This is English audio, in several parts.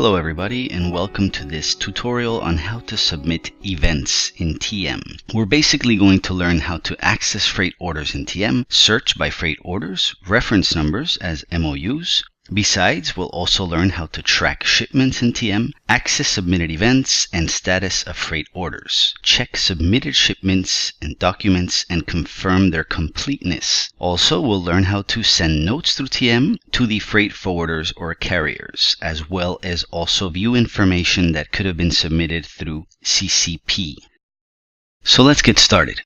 Hello everybody, and welcome to this tutorial on how to submit events in TM. We're basically going to learn how to access freight orders in TM, search by freight orders, reference numbers as MOUs. Besides, we'll also learn how to track shipments in TM, access submitted events and status of freight orders, check submitted shipments and documents and confirm their completeness. Also, we'll learn how to send notes through TM to the freight forwarders or carriers, as well as also view information that could have been submitted through CCP. So let's get started.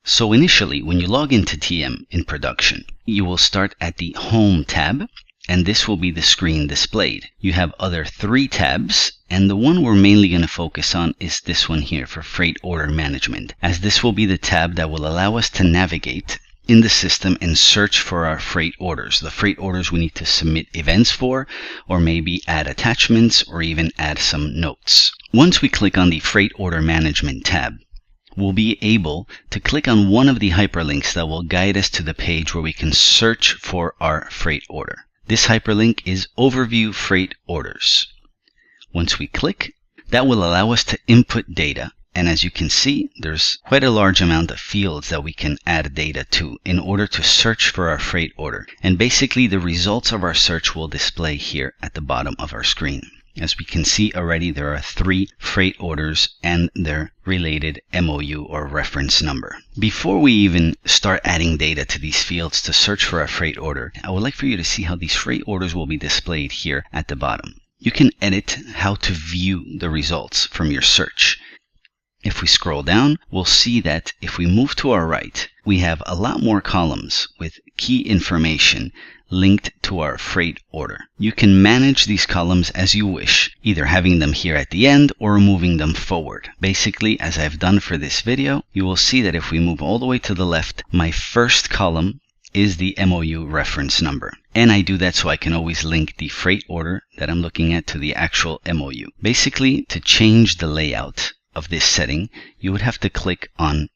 So initially, when you log into TM in production, you will start at the Home tab, and this will be the screen displayed. You have other 3 tabs, and the one we're mainly going to focus on is this one here for Freight Order Management, as this will be the tab that will allow us to navigate in the system and search for our freight orders, the freight orders we need to submit events for, or maybe add attachments, or even add some notes. Once we click on the Freight Order Management tab, we'll be able to click on one of the hyperlinks that will guide us to the page where we can search for our freight order. This hyperlink is Overview Freight Orders. Once we click, that will allow us to input data. And as you can see, there's quite a large amount of fields that we can add data to in order to search for our freight order. And basically, the results of our search will display here at the bottom of our screen. As we can see already, there are 3 freight orders and their related MOU or reference number. Before we even start adding data to these fields to search for a freight order, I would like for you to see how these freight orders will be displayed here at the bottom. You can edit how to view the results from your search. If we scroll down, we'll see that if we move to our right, we have a lot more columns with key information linked to our freight order. You can manage these columns as you wish, either having them here at the end or moving them forward. Basically, as I've done for this video, you will see that if we move all the way to the left, my first column is the MOU reference number. And I do that so I can always link the freight order that I'm looking at to the actual MOU. Basically, to change the layout of this setting, you would have to click on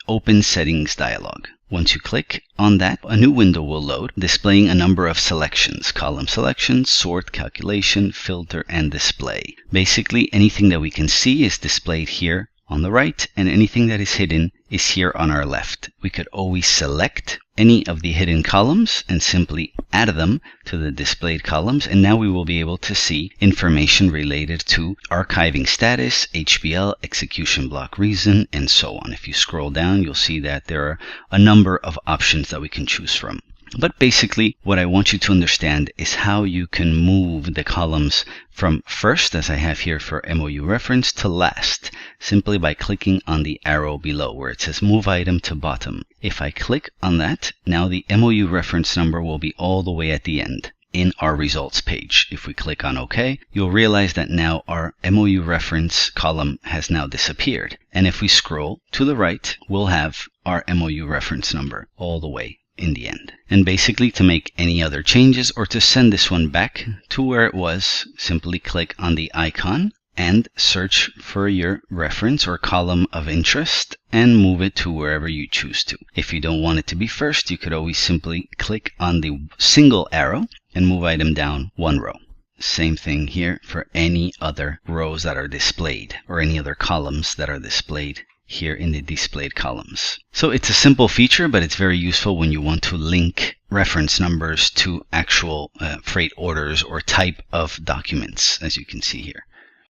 Open Settings dialog. Once you click on that, a new window will load, displaying a number of selections: column selection, sort, calculation, filter, and display. Basically, anything that we can see is displayed here on the right, and anything that is hidden is here on our left. We could always select any of the hidden columns and simply add them to the displayed columns, and now we will be able to see information related to archiving status, HBL, execution block reason, and so on. If you scroll down, you'll see that there are a number of options that we can choose from. But basically, what I want you to understand is how you can move the columns from first, as I have here for MOU reference, to last, simply by clicking on the arrow below where it says Move Item to Bottom. If I click on that, now the MOU reference number will be all the way at the end in our results page. If we click on OK, you'll realize that now our MOU reference column has now disappeared. And if we scroll to the right, we'll have our MOU reference number all the way in the end. And basically, to make any other changes or to send this one back to where it was, simply click on the icon and search for your reference or column of interest and move it to wherever you choose to. If you don't want it to be first, you could always simply click on the single arrow and move item down 1 row. Same thing here for any other rows that are displayed or any other columns that are displayed here in the displayed columns. So it's a simple feature, but it's very useful when you want to link reference numbers to actual freight orders or type of documents, as you can see here.